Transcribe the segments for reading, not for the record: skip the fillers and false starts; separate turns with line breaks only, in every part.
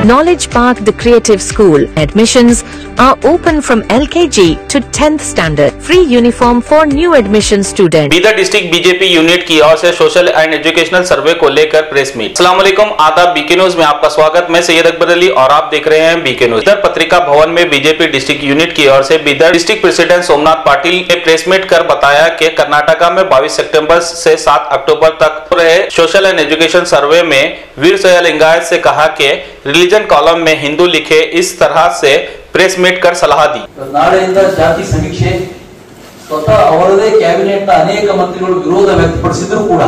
Knowledge Park, the Creative School. Admissions are open from LKG to 10th standard. Free uniform for new admission students.
Bidar district BJP unit की ओर से social and educational सर्वे को लेकर press meet. अस्सलाम वालेकुम, आदाब, BK news में आपका स्वागत। मैं सैयद अकबर अली और आप देख रहे हैं बीके न्यूज। बीदर पत्रिका भवन में बीजेपी डिस्ट्रिक्ट यूनिट की ओर से बीदर डिस्ट्रिक्ट प्रेसिडेंट सोमनाथ पाटिल ने प्रेस मीट कर बताया कि कर्नाटका में 22 सितंबर से 7 अक्टूबर तक हो रहे सोशल एंड एजुकेशन सर्वे में वीरशैव लिंगायत से कहा कि रिलीजन कॉलम में हिंदू लिखे, इस तरह से प्रेस मीट कर सलाह दी।
ನಾಳೆಯಿಂದ ಜಾತಿ ಸಮೀಕ್ಷೆ ಸ್ವತಃ ಅವರದೇ ಕ್ಯಾಬಿನೆಟ್ ಅನೇಕ ಮಂತ್ರಿಗಳು ವಿರೋಧ ವ್ಯಕ್ತಪಡಿಸಿದ್ರು ಕೂಡ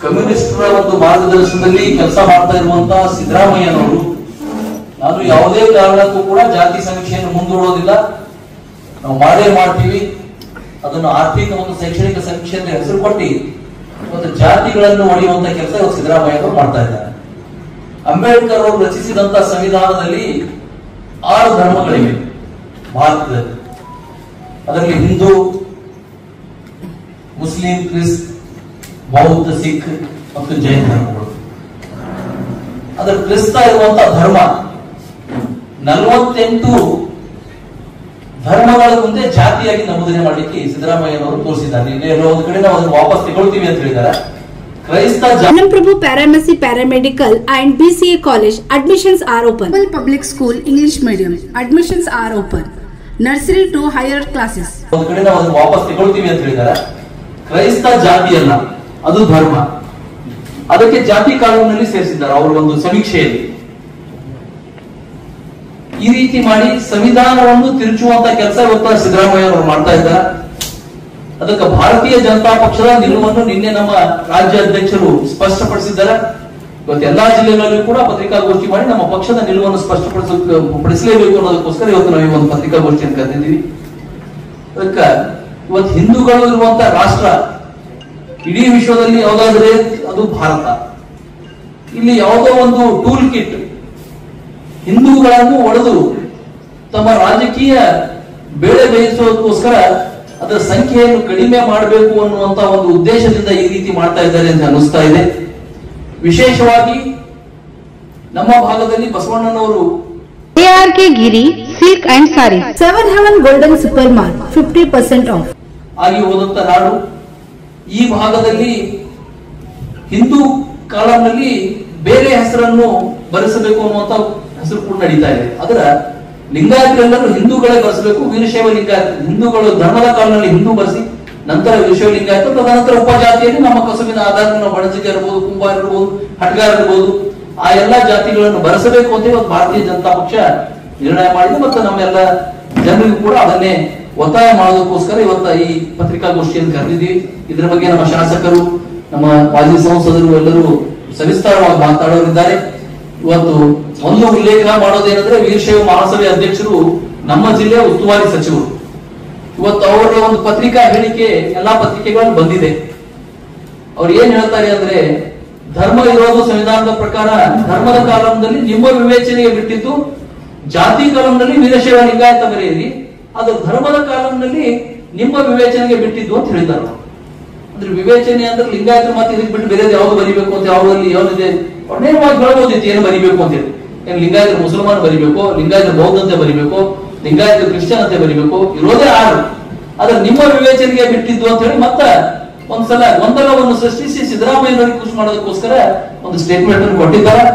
ಕಮ್ಯುನಿಸ್ಟರ ಒಂದು ಮಾರ್ಗದರ್ಶನದಲ್ಲಿ ಕೆಲಸ ಮಾಡ್ತಾ ಇರುವಂತಹ ಸಿದ್ದರಾಮಯ್ಯನವರು ನಾನು ಯಾವುದೇ ಕಾರಣಕ್ಕೂ ಕೂಡ ಜಾತಿ ಸಮೀಕ್ಷೆಯನ್ನು ಮುಂದೂಡೋದಿಲ್ಲ, ನಾವು ಮಾಡೇ ಮಾಡ್ತೀವಿ, ಅದನ್ನು ಆರ್ಥಿಕ ಮತ್ತು ಶೈಕ್ಷಣಿಕ ಸಮೀಕ್ಷೆ ಅಂತ ಹೆಸರು ಕೊಟ್ಟು ಮತ್ತು ಜಾತಿಗಳನ್ನು ಹೊಡೆಯುವಂತ ಕೆಲಸ ಸಿದ್ದರಾಮಯ್ಯನವರು ಮಾಡ್ತಾ ಇದ್ದಾರೆ। ಅಂಬೇಡ್ಕರ್ ಅವರು ರಚಿಸಿದಂತಹ ಸಂವಿಧಾನದಲ್ಲಿ 6 ಧರ್ಮಗಳಿವೆ ಭಾರತದಲ್ಲಿ, ಅದರಲ್ಲಿ ಹಿಂದೂ, ಮುಸ್ಲಿಂ, ಕ್ರಿಸ್ತ, ಬೌದ್ಧ, ಸಿಖ್ ಮತ್ತು ಜೈನ ಧರ್ಮಗಳು। ಅದರ ಕ್ರಿಸ್ತ ಇರುವಂತಹ ಧರ್ಮ 48 ಧರ್ಮಗಳ ಮುಂದೆ ಜಾತಿಯಾಗಿ ನಮೂದನೆ ಮಾಡಲಿಕ್ಕೆ ಸಿದ್ದರಾಮಯ್ಯನವರು ತೋರಿಸಿದ್ದಾರೆ। ಎಲ್ಲೋ ಒಂದು ಕಡೆ ನಾವು ಅದನ್ನು ವಾಪಸ್ ತಗೊಳ್ತೀವಿ ಅಂತ ಹೇಳಿದ್ದಾರೆ।
Prabhu Paramedici Paramedical and BCA College admissions are open. Public School English Medium admissions are open. Nursery to higher classes.
ಒಂದು ಕಡೆ ನಾವು ಅದನ್ನು ವಾಪಸ್ ತಗೊಳ್ತೀವಿ ಅಂತ ಹೇಳಿದ್ದಾರೆ। ಕ್ರೈಸ್ತ ಜಾತಿಯಲ್ಲ, ಅದು ಧರ್ಮ, ಅದಕ್ಕೆ ಜಾತಿ ಕಾನೂನಿನಲ್ಲಿ ಸೇರಿಸಿದ್ದಾರೆ ಅವರು ಒಂದು ಸಮೀಕ್ಷೆಯಲ್ಲಿ। ಈ ರೀತಿ ಮಾಡಿ ಸಂವಿಧಾನವನ್ನು ತಿರುಚುವಂತ ಕೆಲಸ ಇವತ್ತು ಸಿದ್ದರಾಮಯ್ಯ ಅವರು ಮಾಡ್ತಾ ಇದ್ದಾರೆ। ಅದಕ್ಕೆ ಭಾರತೀಯ ಜನತಾ ಪಕ್ಷದ ನಿಲುವನ್ನು ನಿನ್ನೆ ನಮ್ಮ ರಾಜ್ಯ ಅಧ್ಯಕ್ಷರು ಸ್ಪಷ್ಟಪಡಿಸಿದ್ದಾರೆ। ಇವತ್ತು ಎಲ್ಲಾ ಜಿಲ್ಲೆಗಳಲ್ಲೂ ಕೂಡ ಪತ್ರಿಕಾಗೋಷ್ಠಿ ಮಾಡಿ ನಮ್ಮ ಪಕ್ಷದ ನಿಲುವನ್ನು ಸ್ಪಷ್ಟಪಡಿಸಲೇಬೇಕು ಅನ್ನೋದಕ್ಕೋಸ್ಕರ ಇವತ್ತು ನಾವು ಒಂದು ಪತ್ರಿಕಾಗೋಷ್ಠಿಯನ್ನು ಕರೆದಿದ್ದೀವಿ। ಅದಕ್ಕೆ ಇವತ್ತು ಹಿಂದೂಗಳು ಇರುವಂತ ರಾಷ್ಟ್ರ ಇಡೀ ವಿಶ್ವದಲ್ಲಿ ಯಾವುದಾದ್ರೆ ಅದು ಭಾರತ। ಇಲ್ಲಿ ಯಾವುದೋ ಒಂದು ಟೂಲ್ ಕಿಟ್ ಹಿಂದೂಗಳನ್ನು ಒಡೆದು ತಮ್ಮ ರಾಜಕೀಯ ಬೇಳೆ ಬೇಯಿಸೋದಕ್ಕೋಸ್ಕರ ಅದರ ಸಂಖ್ಯೆಯನ್ನು ಕಡಿಮೆ ಮಾಡಬೇಕು ಅನ್ನುವಂತ ಒಂದು ಉದ್ದೇಶದಿಂದ ಈ ರೀತಿ ಮಾಡ್ತಾ ಇದ್ದಾರೆ ಅಂತ ಅನಿಸ್ತಾ ಇದೆ। ವಿಶೇಷವಾಗಿ ನಮ್ಮ ಭಾಗದಲ್ಲಿ ಬಸವಣ್ಣನವರು
ARK Giri Silk and Sari 7 Heaven Golden Super Mart 50% off
ಆಗಿ ಹೋದಂತ ನಾಡು। ಈ ಭಾಗದಲ್ಲಿ ಹಿಂದೂ ಕಾಲಂನಲ್ಲಿ ಬೇರೆ ಹೆಸರನ್ನು ಬರೆಸಬೇಕು ಅನ್ನುವಂತ ಹೆಸರು ಕೂಡ ನಡೀತಾ ಇದೆ। ಅದರ ಲಿಂಗಾಯತರೆಲ್ಲರೂ ಹಿಂದೂಗಳೇ ಬರೆಸಬೇಕು, ವೀರಶೈವ ಲಿಂಗಾಯತ ಹಿಂದೂಗಳು ಧರ್ಮದ ಕಾಲದಲ್ಲಿ ಹಿಂದೂ ಬರೆಸಿ ನಂತರ ವೀರಶೈವ ಲಿಂಗಾಯತ, ತದನಂತರ ಉಪಜಾತಿಯಲ್ಲಿ ನಮ್ಮ ಕಸುಬಿನ ಆಧಾರದ ನಾವು ಬಣಜಿಗ ಇರಬಹುದು, ಕುಂಬಾರ ಇರಬಹುದು, ಹಟ್ಗಾರ ಇರಬಹುದು, ಆ ಎಲ್ಲಾ ಜಾತಿಗಳನ್ನು ಬರೆಸಬೇಕು ಅಂತ ಇವತ್ತು ಭಾರತೀಯ ಜನತಾ ಪಕ್ಷ ನಿರ್ಣಯ ಮಾಡಿದೆ ಮತ್ತು ನಮ್ಮೆಲ್ಲ ಜನರಿಗೂ ಕೂಡ ಅದನ್ನೇ ಒತ್ತಾಯ ಮಾಡೋದಕ್ಕೋಸ್ಕರ ಇವತ್ತ ಈ ಪತ್ರಿಕಾಗೋಷ್ಠಿಯನ್ನು ಕರೆದಿದ್ದೀವಿ। ಇದರ ಬಗ್ಗೆ ನಮ್ಮ ಶಾಸಕರು, ನಮ್ಮ ಮಾಜಿ ಸಂಸದರು ಎಲ್ಲರೂ ಸವಿಸ್ತಾರವಾಗಿ ಮಾತನಾಡೋರಿದ್ದಾರೆ। ಇವತ್ತು ಒಂದು ಉಲ್ಲೇಖ ಮಾಡೋದೇನಂದ್ರೆ ವೀರಶೈವ ಮಹಾಸಭೆ ಅಧ್ಯಕ್ಷರು ನಮ್ಮ ಜಿಲ್ಲೆಯ ಉಸ್ತುವಾರಿ ಸಚಿವರು, ಇವತ್ತು ಅವರ ಒಂದು ಪತ್ರಿಕಾ ಹೇಳಿಕೆ ಎಲ್ಲಾ ಪತ್ರಿಕೆಗಳಲ್ಲಿ ಬಂದಿದೆ। ಅವ್ರು ಏನ್ ಹೇಳ್ತಾರೆ ಅಂದ್ರೆ, ಧರ್ಮ ಇರೋದು ಸಂವಿಧಾನದ ಪ್ರಕಾರ ಧರ್ಮದ ಕಾಲಂನಲ್ಲಿ ನಿಮ್ಮ ವಿವೇಚನೆಗೆ ಬಿಟ್ಟಿದ್ದು, ಜಾತಿ ಕಾಲಂನಲ್ಲಿ ವೀರಶೈವ ಲಿಂಗಾಯತ ಬರೆಯಿರಿ, ಅದು ಧರ್ಮದ ಕಾಲಂನಲ್ಲಿ ನಿಮ್ಮ ವಿವೇಚನೆಗೆ ಬಿಟ್ಟಿದ್ದು ಅಂತ ಹೇಳಿದ್ದಾರೆ। ಅಂದ್ರೆ ವಿವೇಚನೆ ಅಂದ್ರೆ ಲಿಂಗಾಯತ ಮತ್ತೆ ಇದಕ್ಕೆ ಬಿಟ್ಟು ಬೇರೆ ಯಾವ್ದು ಬರಿಬೇಕು ಅಂತ ಯಾವ್ದಲ್ಲಿ ಯಾವ್ದಿದೆ ಅವ್ರು ನೇರವಾಗಿ ಹೇಳ್ಬೋದಿತ್ತು ಏನು ಬರಿಬೇಕು ಅಂತ ಹೇಳಿ। ಏನ್ ಲಿಂಗಾಯತ ಮುಸಲ್ಮಾನ್ ಬರಿಬೇಕು, ಲಿಂಗಾಯತ ಬೌದ್ಧ ಅಂತ ಬರಿಬೇಕು, ಲಿಂಗಾಯತ ಕ್ರಿಶ್ಚಿಯನ್ ಅಂತ ಬರಿಬೇಕು, ಇರೋದೇ 6, ಆದ್ರೆ ನಿಮ್ಮ ವಿವೇಚನೆಗೆ ಬಿಟ್ಟಿದ್ದು ಅಂತ ಹೇಳಿ ಮತ್ತೆ ಒಂದ್ಸಲ ಗೊಂದಲವನ್ನು ಸೃಷ್ಟಿಸಿ ಸಿದ್ದರಾಮಯ್ಯನವರಿಗೆ ಖುಷಿ ಮಾಡೋದಕ್ಕೋಸ್ಕರ ಒಂದು ಸ್ಟೇಟ್ಮೆಂಟ್ ಅನ್ನು ಕೊಟ್ಟಿದ್ದಾರೆ।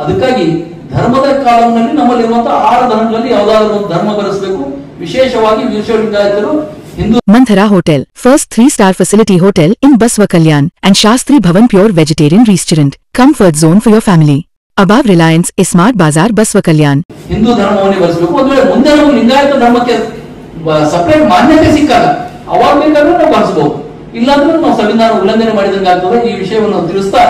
ಅದಕ್ಕಾಗಿ ಧರ್ಮದ ಕಾಲಂನಲ್ಲಿ ನಮ್ಮಲ್ಲಿರುವಂತಹ 6 ಧರ್ಮಗಳಲ್ಲಿ ಯಾವ್ದಾದ್ರು ಒಂದು ಧರ್ಮ ಬರೆಸಬೇಕು, ವಿಶೇಷವಾಗಿ ವೀರಶೈವ ಲಿಂಗಾಯತರು Hindu.
Manthara Hotel, first 3-star facility hotel in Baswa Kalyan and Shastri Bhavan Pure Vegetarian Restaurant. Comfort zone for your family. Above Reliance Smart Bazaar, Baswa Kalyan.
Hindu ಧರ್ಮವನ್ನು ಬರೆಸಬೇಕು, ಅಂದ್ರೆ ಮುಂದೆ ನಾವು ಲಿಂಗಾಯತ ಧರ್ಮಕ್ಕೆ ಸಪರೇಟ್ ಮಾನ್ಯತೆ ಸಿಕ್ಕಾಗ ಅವಾಗ ಬೇಕಾದ್ರೆ ನಾವು ಬರೆಸಬಹುದು, ಇಲ್ಲಾಂದ್ರೆ ನಾವು ಸಂವಿಧಾನ ಉಲ್ಲಂಘನೆ ಮಾಡಿದಂಗೆ ಆಗ್ತದೆ। ಈ ವಿಷಯವನ್ನು ತಿಳಿಸ್ತಾ